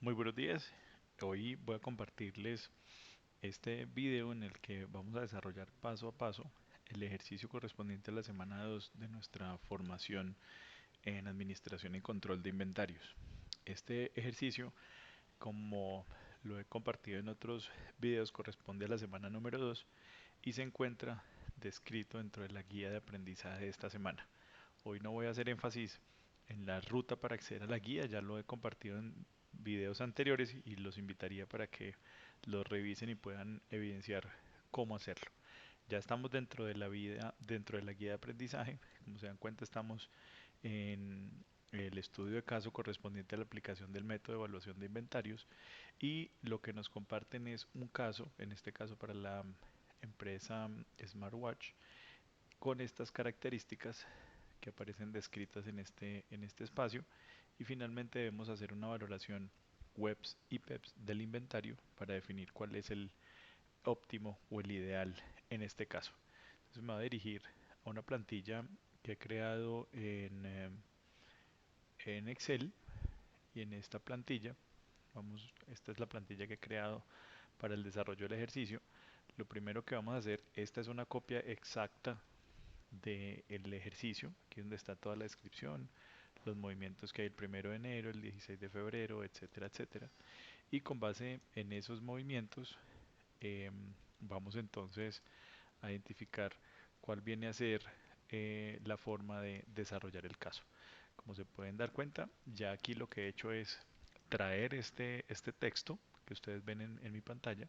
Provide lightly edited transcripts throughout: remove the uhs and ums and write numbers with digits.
Muy buenos días. Hoy voy a compartirles este video en el que vamos a desarrollar paso a paso el ejercicio correspondiente a la semana 2 de nuestra formación en Administración y Control de Inventarios. Este ejercicio, como lo he compartido en otros videos, corresponde a la semana número 2 y se encuentra descrito dentro de la guía de aprendizaje de esta semana. Hoy no voy a hacer énfasis en la ruta para acceder a la guía, ya lo he compartido en videos anteriores y los invitaría para que los revisen y puedan evidenciar cómo hacerlo. Ya estamos dentro de la vida, dentro de la guía de aprendizaje. Como se dan cuenta, estamos en el estudio de caso correspondiente a la aplicación del método de evaluación de inventarios y lo que nos comparten es un caso, en este caso para la empresa Smartwatch, con estas características que aparecen descritas en este espacio y finalmente debemos hacer una valoración webs y peps del inventario para definir cuál es el óptimo o el ideal en este caso. Entonces me va a dirigir a una plantilla que he creado en Excel y en esta plantilla, esta es la plantilla que he creado para el desarrollo del ejercicio. Lo primero que vamos a hacer, esta es una copia exacta del ejercicio, aquí donde está toda la descripción, los movimientos que hay el 1 de enero, el 16 de febrero, etcétera, etcétera. Y con base en esos movimientos, vamos entonces a identificar cuál viene a ser la forma de desarrollar el caso. Como se pueden dar cuenta, ya aquí lo que he hecho es traer este texto que ustedes ven en mi pantalla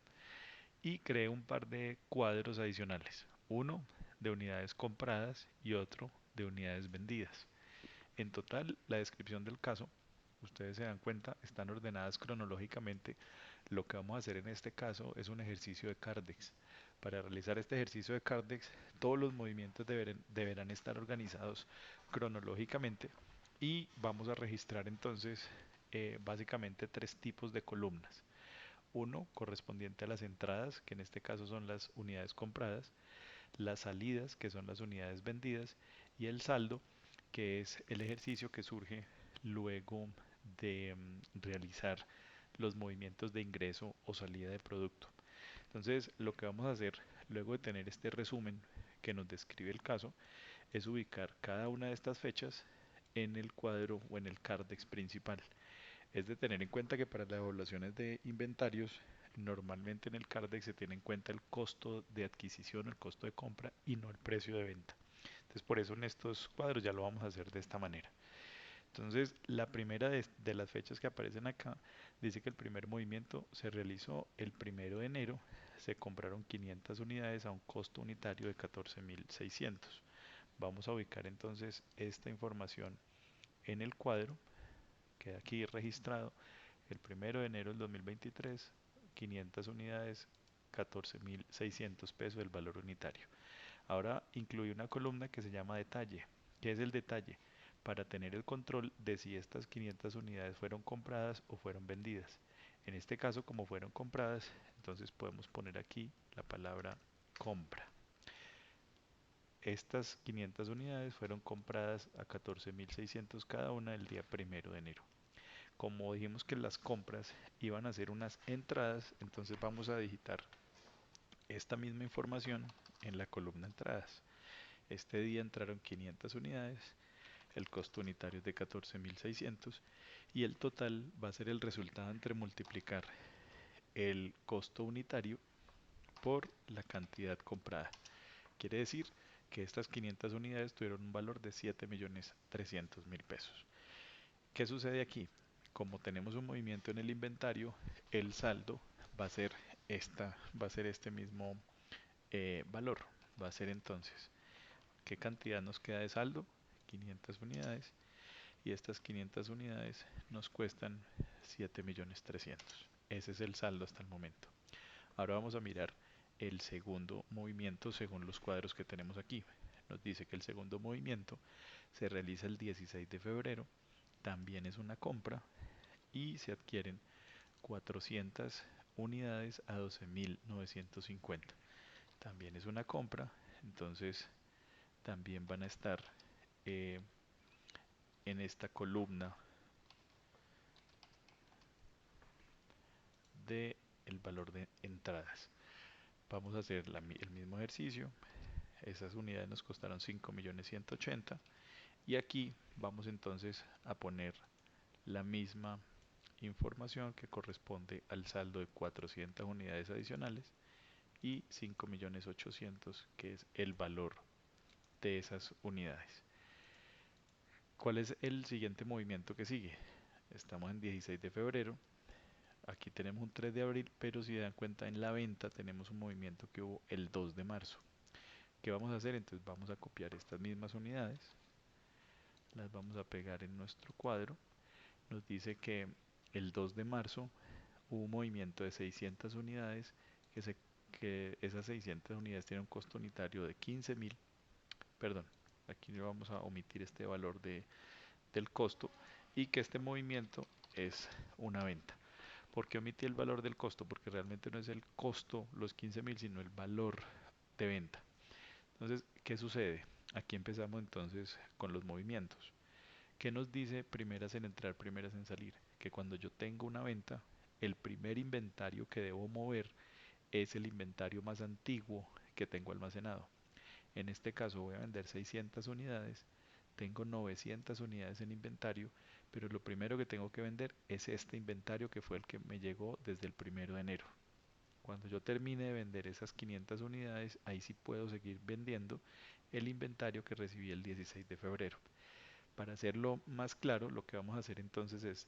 y creé un par de cuadros adicionales, uno de unidades compradas y otro de unidades vendidas. En total, la descripción del caso, ustedes se dan cuenta, están ordenadas cronológicamente. Lo que vamos a hacer en este caso es un ejercicio de Cardex. Para realizar este ejercicio de Cardex, todos los movimientos deberán estar organizados cronológicamente y vamos a registrar entonces básicamente tres tipos de columnas. Uno correspondiente a las entradas, que en este caso son las unidades compradas, las salidas, que son las unidades vendidas, y el saldo, que es el ejercicio que surge luego de realizar los movimientos de ingreso o salida de producto. Entonces, lo que vamos a hacer luego de tener este resumen que nos describe el caso es ubicar cada una de estas fechas en el cuadro o en el cardex principal. Es de tener en cuenta que para las evaluaciones de inventarios, normalmente en el CARDEX se tiene en cuenta el costo de adquisición, el costo de compra y no el precio de venta. Entonces, por eso en estos cuadros ya lo vamos a hacer de esta manera. Entonces, la primera de las fechas que aparecen acá dice que el primer movimiento se realizó el 1 de enero. Se compraron 500 unidades a un costo unitario de 14.600. Vamos a ubicar entonces esta información en el cuadro. Queda aquí registrado el 1 de enero del 2023, 500 unidades, 14.600 pesos el valor unitario. Ahora incluye una columna que se llama detalle. ¿Qué es el detalle? Para tener el control de si estas 500 unidades fueron compradas o fueron vendidas. En este caso, como fueron compradas, entonces podemos poner aquí la palabra compra. Estas 500 unidades fueron compradas a 14.600 cada una el día 1 de enero. Como dijimos que las compras iban a ser unas entradas, entonces vamos a digitar esta misma información en la columna entradas. Este día entraron 500 unidades, el costo unitario es de 14.600 y el total va a ser el resultado entre multiplicar el costo unitario por la cantidad comprada. Quiere decir que estas 500 unidades tuvieron un valor de 7.300.000 pesos. ¿Qué sucede aquí? Como tenemos un movimiento en el inventario, el saldo va a ser va a ser este mismo valor. Va a ser entonces, ¿qué cantidad nos queda de saldo? 500 unidades. Y estas 500 unidades nos cuestan 7.300.000. Ese es el saldo hasta el momento. Ahora vamos a mirar el segundo movimiento según los cuadros que tenemos aquí. Nos dice que el segundo movimiento se realiza el 16 de febrero, también es una compra y se adquieren 400 unidades a 12.950. También es una compra, entonces también van a estar eh, en esta columna de el valor de entradas. Vamos a hacer el mismo ejercicio. Esas unidades nos costaron 5.180.000 y aquí vamos entonces a poner la misma información que corresponde al saldo de 400 unidades adicionales y 5.800.000 que es el valor de esas unidades. ¿Cuál es el siguiente movimiento que sigue? Estamos en 16 de febrero, aquí tenemos un 3 de abril, pero si se dan cuenta en la venta tenemos un movimiento que hubo el 2 de marzo. ¿Qué vamos a hacer? Entonces vamos a copiar estas mismas unidades, las vamos a pegar en nuestro cuadro. Nos dice que el 2 de marzo hubo un movimiento de 600 unidades, que esas 600 unidades tienen un costo unitario de 15.000, perdón, aquí le vamos a omitir este valor del costo, y que este movimiento es una venta. ¿Por qué omití el valor del costo? Porque realmente no es el costo, los 15.000, sino el valor de venta. Entonces, ¿qué sucede? Aquí empezamos entonces con los movimientos. ¿Qué nos dice primeras en entrar, primeras en salir? Que cuando yo tengo una venta, el primer inventario que debo mover es el inventario más antiguo que tengo almacenado. En este caso voy a vender 600 unidades, tengo 900 unidades en inventario, pero lo primero que tengo que vender es este inventario que fue el que me llegó desde el 1 de enero. Cuando yo termine de vender esas 500 unidades, ahí sí puedo seguir vendiendo el inventario que recibí el 16 de febrero. Para hacerlo más claro, lo que vamos a hacer entonces es,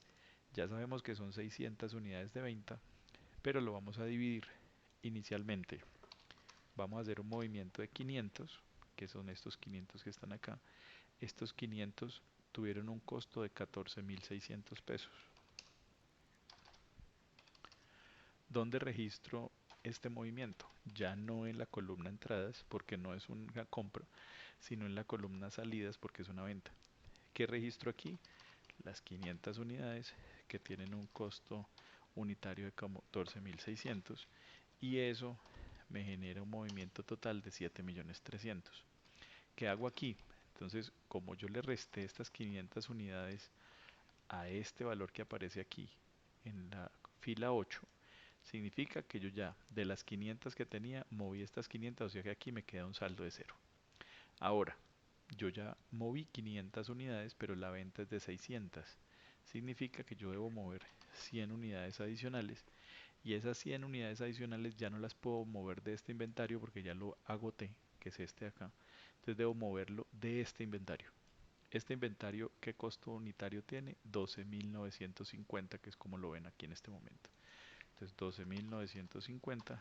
ya sabemos que son 600 unidades de venta, pero lo vamos a dividir. Inicialmente vamos a hacer un movimiento de 500, que son estos 500 que están acá. Estos 500 tuvieron un costo de 14.600 pesos. ¿Dónde registro este movimiento? Ya no en la columna entradas, porque no es una compra, sino en la columna salidas, porque es una venta. ¿Qué registro aquí? Las 500 unidades que tienen un costo unitario de 14.600 y eso me genera un movimiento total de 7.300.000. ¿Qué hago aquí? Entonces, como yo le resté estas 500 unidades a este valor que aparece aquí en la fila 8, significa que yo ya de las 500 que tenía moví estas 500, o sea que aquí me queda un saldo de cero. Ahora, yo ya moví 500 unidades, pero la venta es de 600. Significa que yo debo mover 100 unidades adicionales y esas 100 unidades adicionales ya no las puedo mover de este inventario porque ya lo agoté, que es este de acá. Entonces debo moverlo de este inventario. Este inventario, ¿qué costo unitario tiene? 12.950, que es como lo ven aquí en este momento. Entonces 12.950.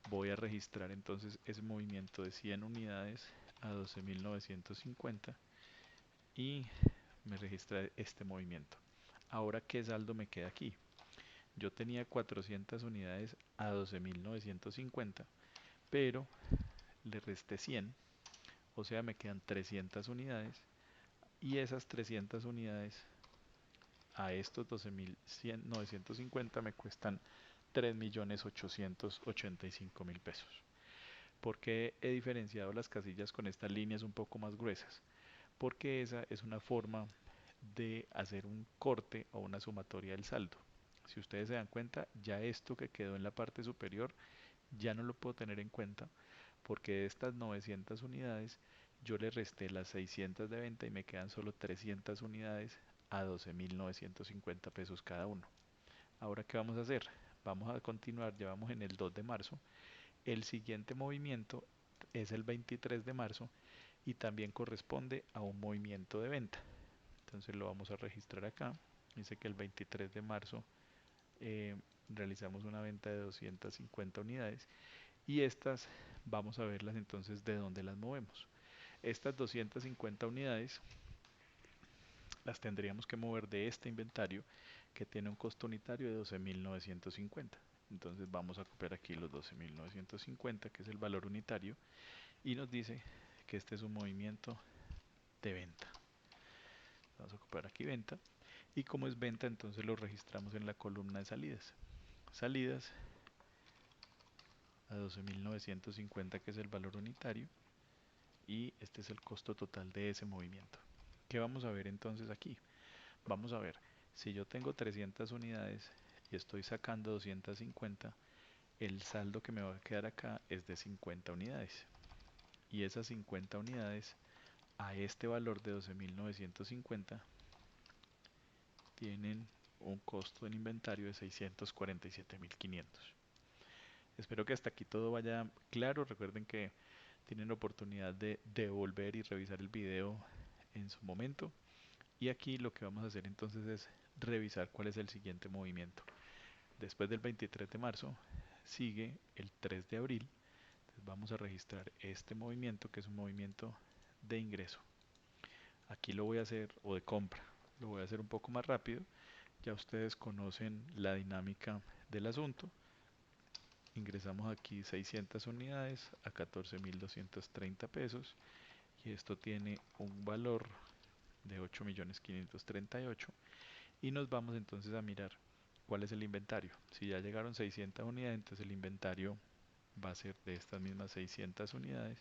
Voy a registrar entonces ese movimiento de 100 unidades a 12.950 y me registra este movimiento. Ahora, ¿qué saldo me queda aquí? Yo tenía 400 unidades a 12.950, pero le resté 100, o sea, me quedan 300 unidades y esas 300 unidades a estos 12.950 me cuestan 3.885.000 pesos. ¿Por qué he diferenciado las casillas con estas líneas un poco más gruesas? Porque esa es una forma de hacer un corte o una sumatoria del saldo. Si ustedes se dan cuenta, ya esto que quedó en la parte superior ya no lo puedo tener en cuenta porque de estas 900 unidades yo le resté las 600 de venta y me quedan solo 300 unidades a 12.950 pesos cada uno. Ahora, ¿qué vamos a hacer? Vamos a continuar, ya vamos en el 2 de marzo. El siguiente movimiento es el 23 de marzo y también corresponde a un movimiento de venta. Entonces lo vamos a registrar acá. Dice que el 23 de marzo eh, realizamos una venta de 250 unidades y estas vamos a verlas entonces de dónde las movemos. Estas 250 unidades las tendríamos que mover de este inventario que tiene un costo unitario de 12.950. Entonces vamos a copiar aquí los 12.950, que es el valor unitario, y nos dice que este es un movimiento de venta. Vamos a copiar aquí venta, y como es venta, entonces lo registramos en la columna de salidas. Salidas a 12.950, que es el valor unitario, y este es el costo total de ese movimiento. ¿Qué vamos a ver entonces aquí? Vamos a ver, si yo tengo 300 unidades, y estoy sacando 250, el saldo que me va a quedar acá es de 50 unidades. Y esas 50 unidades a este valor de 12.950 tienen un costo en inventario de 647.500. Espero que hasta aquí todo vaya claro. Recuerden que tienen la oportunidad de devolver y revisar el video en su momento. Y aquí lo que vamos a hacer entonces es revisar cuál es el siguiente movimiento. Después del 23 de marzo sigue el 3 de abril. Entonces vamos a registrar este movimiento, que es un movimiento de ingreso. Aquí lo voy a hacer, o de compra, lo voy a hacer un poco más rápido. Ya ustedes conocen la dinámica del asunto. Ingresamos aquí 600 unidades a 14.230 pesos y esto tiene un valor de 8.538.000 y nos vamos entonces a mirar cuál es el inventario. Si ya llegaron 600 unidades, entonces el inventario va a ser de estas mismas 600 unidades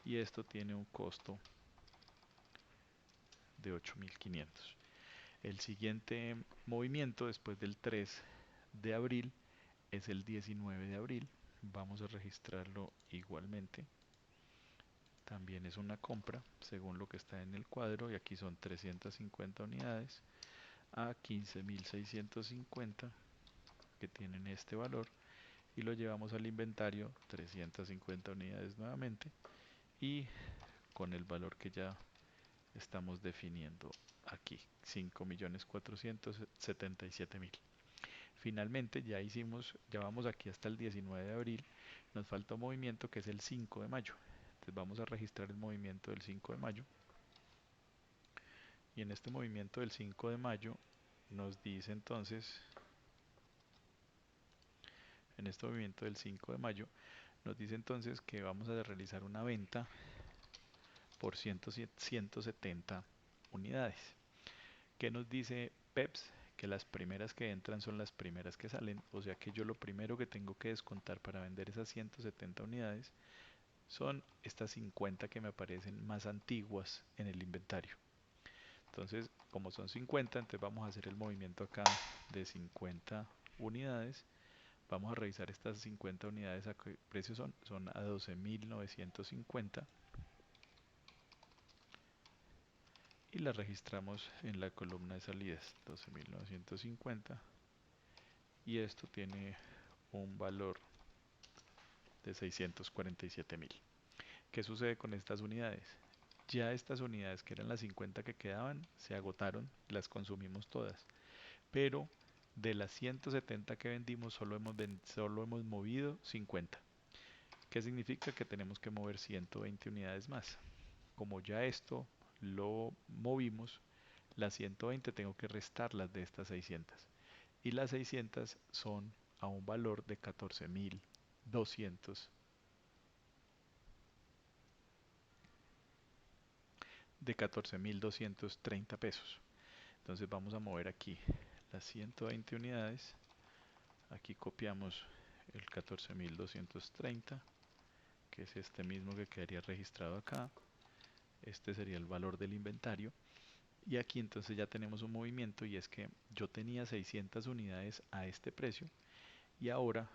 y esto tiene un costo de 8.500. El siguiente movimiento después del 3 de abril es el 19 de abril. Vamos a registrarlo igualmente. También es una compra según lo que está en el cuadro y aquí son 350 unidades a 15.650 que tienen este valor y lo llevamos al inventario 350 unidades nuevamente y con el valor que ya estamos definiendo aquí, 5.477.000. Finalmente ya vamos aquí hasta el 19 de abril, nos falta un movimiento que es el 5 de mayo. Entonces vamos a registrar el movimiento del 5 de mayo y en este movimiento del 5 de mayo nos dice entonces, en este movimiento del 5 de mayo nos dice entonces que vamos a realizar una venta por 170 unidades. ¿Qué nos dice PEPS? Que las primeras que entran son las primeras que salen, o sea que yo lo primero que tengo que descontar para vender esas 170 unidades son estas 50 que me aparecen más antiguas en el inventario. Entonces, como son 50, entonces vamos a hacer el movimiento acá de 50 unidades. Vamos a revisar estas 50 unidades a qué precio son. Son a 12.950 y las registramos en la columna de salidas, 12.950 y esto tiene un valor de 647.000. ¿Qué sucede con estas unidades? Ya estas unidades que eran las 50 que quedaban se agotaron, las consumimos todas, pero de las 170 que vendimos solo hemos movido 50. ¿Qué significa? Que tenemos que mover 120 unidades más. Como ya esto lo movimos, las 120 tengo que restarlas de estas 600 y las 600 son a un valor de 14.230 pesos. Entonces vamos a mover aquí las 120 unidades, aquí copiamos el 14.230 que es este mismo que quedaría registrado acá, este sería el valor del inventario y aquí entonces ya tenemos un movimiento y es que yo tenía 600 unidades a este precio y ahora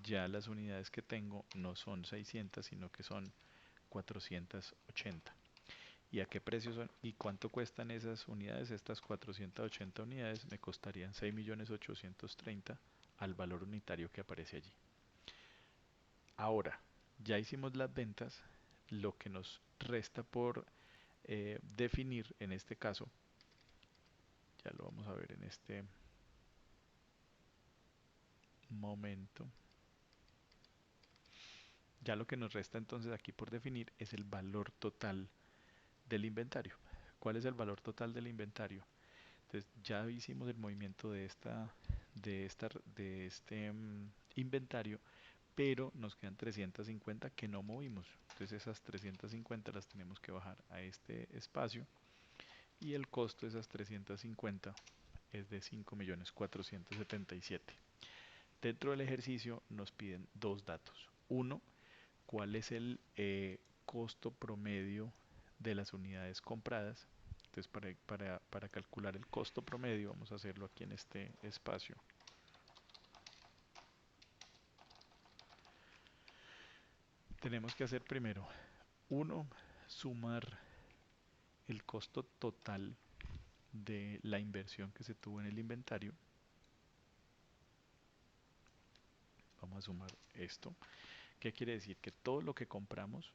ya las unidades que tengo no son 600 sino que son 480. ¿Y a qué precio son? ¿Y cuánto cuestan esas unidades? Estas 480 unidades me costarían 6.830.000 al valor unitario que aparece allí. Ahora, ya hicimos las ventas, lo que nos resta por definir en este caso, ya lo vamos a ver en este momento, ya lo que nos resta entonces aquí por definir es el valor total del inventario. ¿Cuál es el valor total del inventario? Entonces ya hicimos el movimiento de este inventario, pero nos quedan 350 que no movimos. Entonces esas 350 las tenemos que bajar a este espacio y el costo de esas 350 es de 5.477.000. Dentro del ejercicio nos piden dos datos. Uno, cuál es el costo promedio de las unidades compradas. Entonces para calcular el costo promedio vamos a hacerlo aquí en este espacio. Tenemos que hacer primero, uno, sumar el costo total de la inversión que se tuvo en el inventario. Vamos a sumar esto. ¿Qué quiere decir? Que todo lo que compramos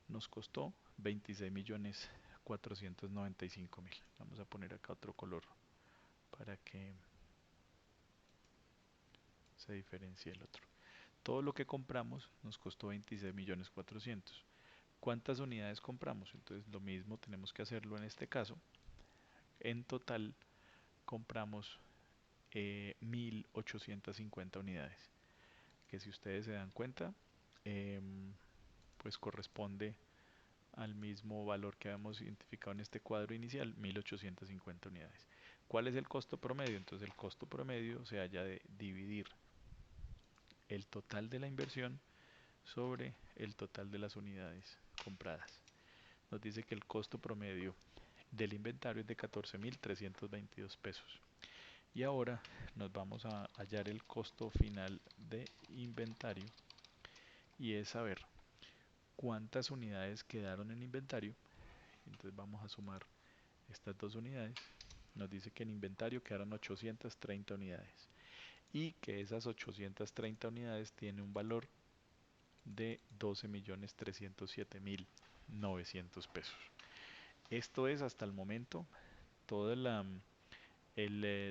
nos costó 26.495.000. Vamos a poner acá otro color para que se diferencie el otro. Todo lo que compramos nos costó 26.400.000. ¿Cuántas unidades compramos? Entonces lo mismo tenemos que hacerlo en este caso. En total compramos 1.850 unidades, que si ustedes se dan cuenta, pues corresponde al mismo valor que habíamos identificado en este cuadro inicial, 1.850 unidades. ¿Cuál es el costo promedio? Entonces el costo promedio se halla de dividir el total de la inversión sobre el total de las unidades compradas. Nos dice que el costo promedio del inventario es de 14.322 pesos. Y ahora nos vamos a hallar el costo final de inventario y es saber cuántas unidades quedaron en inventario. Entonces vamos a sumar estas dos unidades. Nos dice que en inventario quedaron 830 unidades y que esas 830 unidades tienen un valor de 12.307.900 pesos. Esto es hasta el momento todo el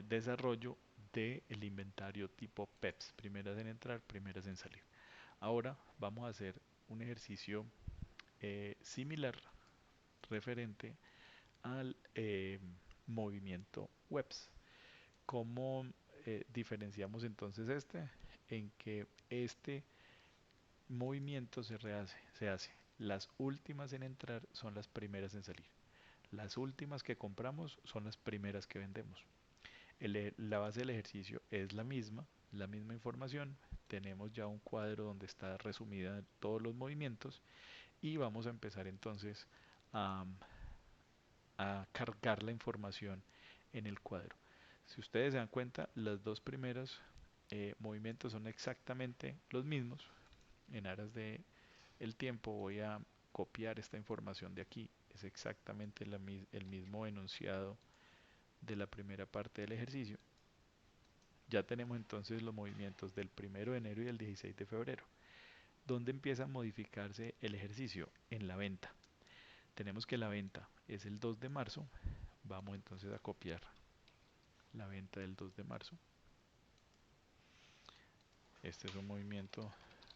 desarrollo del inventario tipo PEPS, primeras en entrar, primeras en salir. Ahora vamos a hacer un ejercicio similar referente al movimiento WEPS. ¿Cómo diferenciamos entonces este? En que este movimiento se hace. Las últimas en entrar son las primeras en salir. Las últimas que compramos son las primeras que vendemos. La base del ejercicio es la misma información. Tenemos ya un cuadro donde está resumida todos los movimientos y vamos a empezar entonces a, a cargar la información en el cuadro. Si ustedes se dan cuenta, los dos primeros movimientos son exactamente los mismos. En aras de el tiempo voy a copiar esta información de aquí. Es exactamente el mismo enunciado de la primera parte del ejercicio. Ya tenemos entonces los movimientos del 1 de enero y del 16 de febrero. ¿Dónde empieza a modificarse el ejercicio? En la venta. Tenemos que la venta es el 2 de marzo. Vamos entonces a copiar la venta del 2 de marzo. Este es un movimiento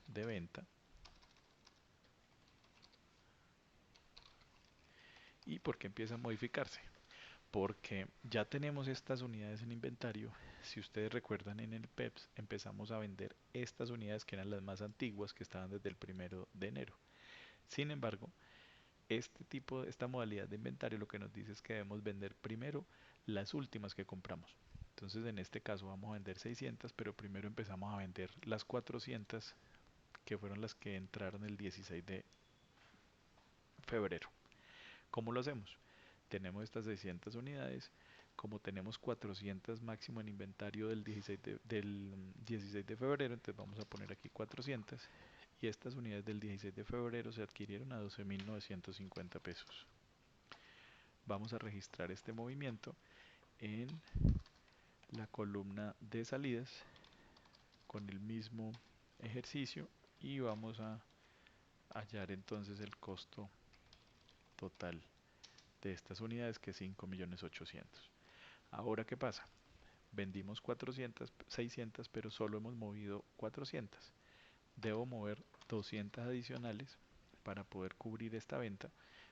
de venta. ¿Y por qué empieza a modificarse? Porque ya tenemos estas unidades en inventario. Si ustedes recuerdan, en el PEPS empezamos a vender estas unidades que eran las más antiguas, que estaban desde el 1 de enero. Sin embargo, esta modalidad de inventario lo que nos dice es que debemos vender primero las últimas que compramos. Entonces en este caso vamos a vender 600, pero primero empezamos a vender las 400 que fueron las que entraron el 16 de febrero. ¿Cómo lo hacemos? Tenemos estas 600 unidades, como tenemos 400 máximo en inventario del 16 de febrero, entonces vamos a poner aquí 400 y estas unidades del 16 de febrero se adquirieron a 12.950 pesos. Vamos a registrar este movimiento en la columna de salidas con el mismo ejercicio y vamos a hallar entonces el costo total de estas unidades, que es 5.800.000. Ahora, ¿qué pasa? Vendimos 400, 600, pero solo hemos movido 400. Debo mover 200 adicionales para poder cubrir esta venta,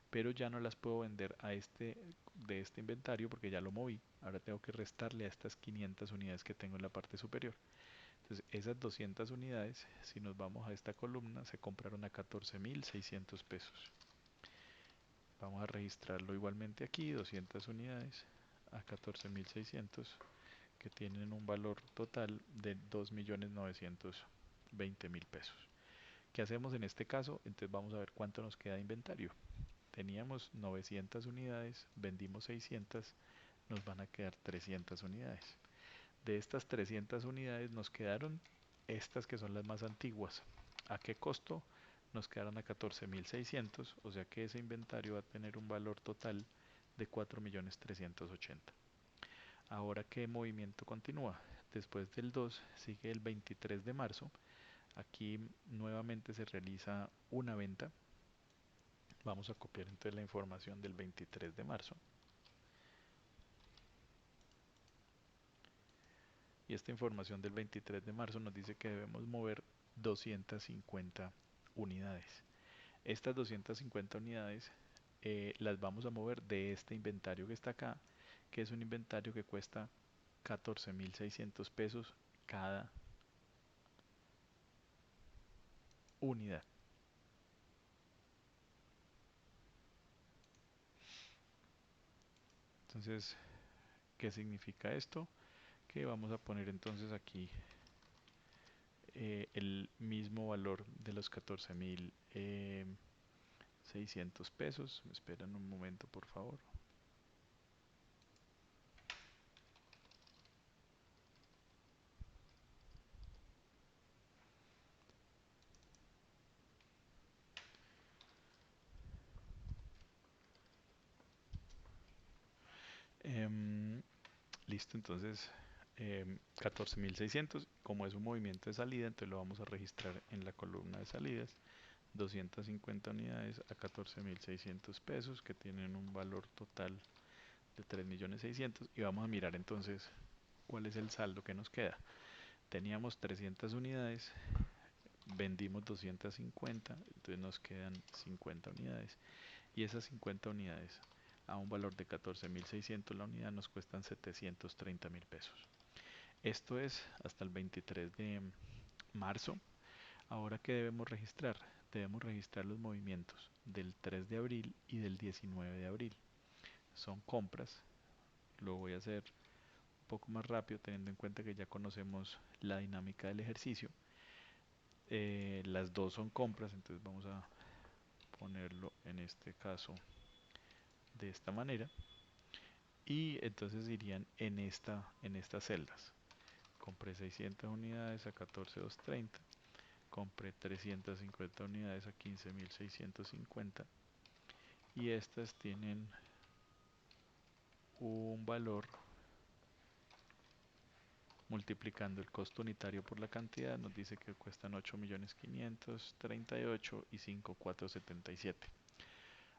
pero ya no las puedo vender de este inventario porque ya lo moví. Ahora tengo que restarle a estas 500 unidades que tengo en la parte superior. Entonces, esas 200 unidades, si nos vamos a esta columna, se compraron a 14.600 pesos. Vamos a registrarlo igualmente aquí, 200 unidades a 14.600, que tienen un valor total de 2.920.000 pesos. ¿Qué hacemos en este caso? Entonces vamos a ver cuánto nos queda de inventario. Teníamos 900 unidades, vendimos 600, nos van a quedar 300 unidades. De estas 300 unidades nos quedaron estas que son las más antiguas. ¿A qué costo? nos quedaron a 14.600, o sea que ese inventario va a tener un valor total de 4.380.000. Ahora, ¿qué movimiento continúa? Después del 2 sigue el 23 de marzo. Aquí nuevamente se realiza una venta. Vamos a copiar entonces la información del 23 de marzo. Y esta información del 23 de marzo nos dice que debemos mover 250 unidades. Estas 250 unidades las vamos a mover de este inventario que está acá, que es un inventario que cuesta 14.600 pesos cada unidad. Entonces, ¿qué significa esto? Que vamos a poner entonces aquí el mismo valor de los 14.600 pesos. Me esperan un momento, por favor. Em, Listo, entonces 14.600, como es un movimiento de salida, entonces lo vamos a registrar en la columna de salidas. 250 unidades a 14.600 pesos, que tienen un valor total de 3.600.000. Y vamos a mirar entonces cuál es el saldo que nos queda. Teníamos 300 unidades, vendimos 250, entonces nos quedan 50 unidades. Y esas 50 unidades a un valor de 14.600 la unidad nos cuestan 730.000 pesos. Esto es hasta el 23 de marzo. Ahora, ¿qué debemos registrar? Debemos registrar los movimientos del 3 de abril y del 19 de abril. Son compras. Lo voy a hacer un poco más rápido teniendo en cuenta que ya conocemos la dinámica del ejercicio. Las dos son compras, entonces vamos a ponerlo en este caso de esta manera. Y entonces irían en estas celdas. Compré 600 unidades a 14.230. Compré 350 unidades a 15.650. Y estas tienen un valor multiplicando el costo unitario por la cantidad. Nos dice que cuestan 8.538.000 y 5.477.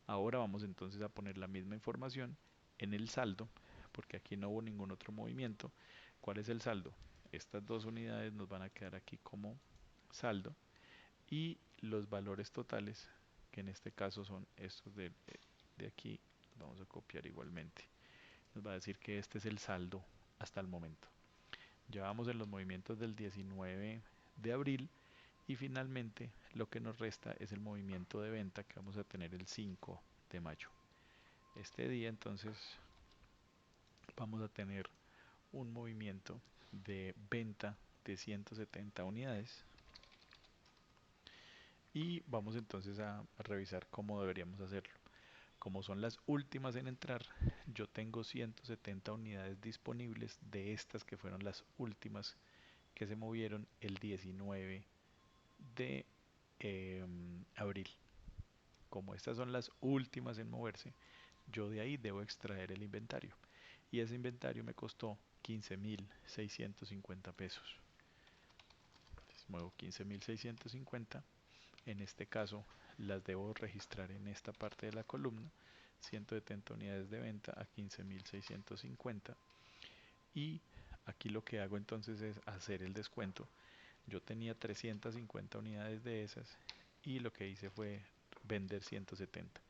Ahora vamos entonces a poner la misma información en el saldo, porque aquí no hubo ningún otro movimiento. ¿Cuál es el saldo? Estas dos unidades nos van a quedar aquí como saldo y los valores totales, que en este caso son estos de aquí, los vamos a copiar igualmente. Nos va a decir que este es el saldo hasta el momento. Ya vamos en los movimientos del 19 de abril y finalmente lo que nos resta es el movimiento de venta que vamos a tener el 5 de mayo. Este día entonces vamos a tener un movimiento de venta de 170 unidades y vamos entonces a revisar cómo deberíamos hacerlo. Como son las últimas en entrar, yo tengo 170 unidades disponibles de estas que fueron las últimas que se movieron el 19 de abril. Como estas son las últimas en moverse, yo de ahí debo extraer el inventario. Y ese inventario me costó 15.650 pesos. Entonces muevo 15.650. En este caso las debo registrar en esta parte de la columna. 170 unidades de venta a 15.650. Y aquí lo que hago entonces es hacer el descuento. Yo tenía 350 unidades de esas y lo que hice fue vender 170.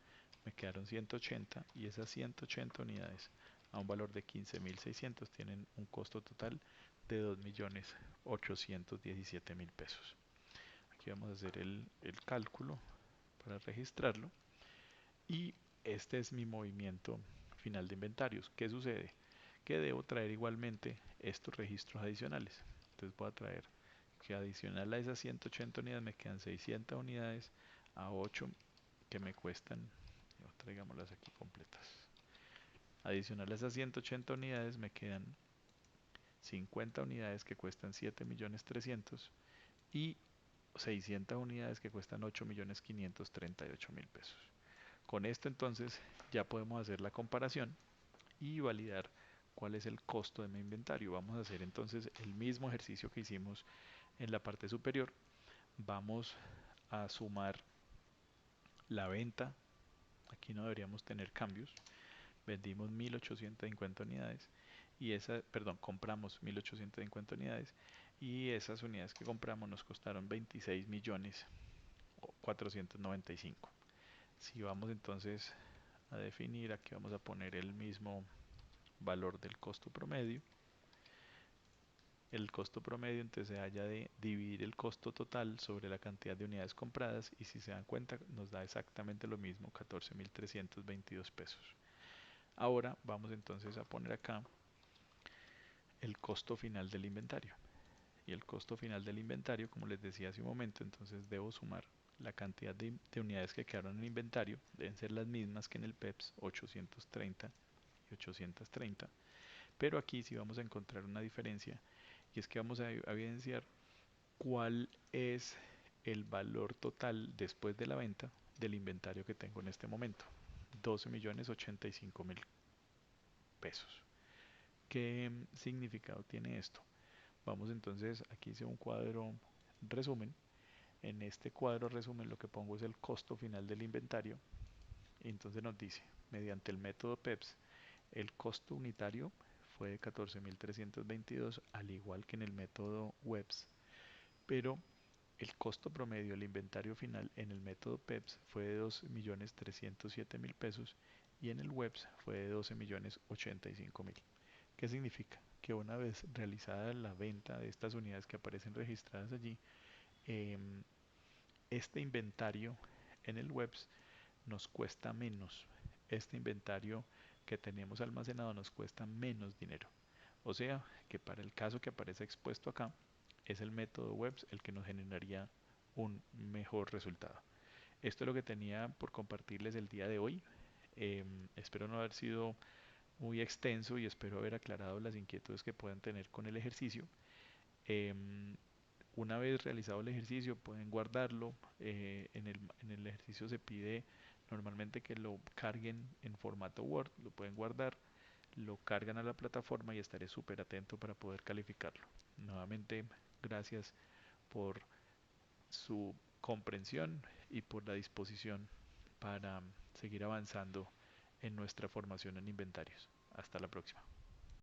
Me quedaron 180 y esas 180 unidades a un valor de 15.600 tienen un costo total de 2.817.000 pesos. Aquí vamos a hacer el cálculo para registrarlo y este es mi movimiento final de inventarios. ¿Qué sucede? Que debo traer igualmente estos registros adicionales. Entonces voy a traer que adicional a esas 180 unidades me quedan 600 unidades a 8 que me cuestan, traigámoslas aquí completas. Adicional a esas 180 unidades me quedan 50 unidades que cuestan 7.300.000 y 600 unidades que cuestan 8.538.000 pesos. Con esto entonces ya podemos hacer la comparación y validar cuál es el costo de mi inventario. Vamos a hacer entonces el mismo ejercicio que hicimos en la parte superior. Vamos a sumar la venta. Aquí no deberíamos tener cambios. Vendimos 1.850 unidades y compramos 1.850 unidades y esas unidades que compramos nos costaron 26 millones 495. Si vamos entonces a definir, aquí vamos a poner el mismo valor del costo promedio. El costo promedio entonces se halla de dividir el costo total sobre la cantidad de unidades compradas y si se dan cuenta nos da exactamente lo mismo, 14.322 pesos. Ahora vamos entonces a poner acá el costo final del inventario. Y el costo final del inventario, como les decía hace un momento, entonces debo sumar la cantidad de unidades que quedaron en inventario, deben ser las mismas que en el PEPS, 830 y 830, pero aquí sí vamos a encontrar una diferencia y es que vamos a evidenciar cuál es el valor total después de la venta del inventario que tengo en este momento, 12.085.000 pesos. ¿Qué significado tiene esto? Vamos entonces, aquí hice un cuadro resumen. En este cuadro resumen lo que pongo es el costo final del inventario. Y entonces nos dice, mediante el método PEPS, el costo unitario fue de 14.322, al igual que en el método WEBS, pero el costo promedio del inventario final en el método PEPS fue de 2.307.000 pesos y en el WEBS fue de 12.085.000. ¿Qué significa? Que una vez realizada la venta de estas unidades que aparecen registradas allí, em, este inventario en el webs nos cuesta menos. Este inventario que tenemos almacenado nos cuesta menos dinero. O sea que para el caso que aparece expuesto acá, es el método webs el que nos generaría un mejor resultado. Esto es lo que tenía por compartirles el día de hoy. Espero no haber sido muy extenso y espero haber aclarado las inquietudes que puedan tener con el ejercicio. Em, una vez realizado el ejercicio pueden guardarlo. En el ejercicio se pide normalmente que lo carguen en formato Word, lo pueden guardar, lo cargan a la plataforma y estaré súper atento para poder calificarlo. Nuevamente, gracias por su comprensión y por la disposición para seguir avanzando en nuestra formación en inventarios. Hasta la próxima.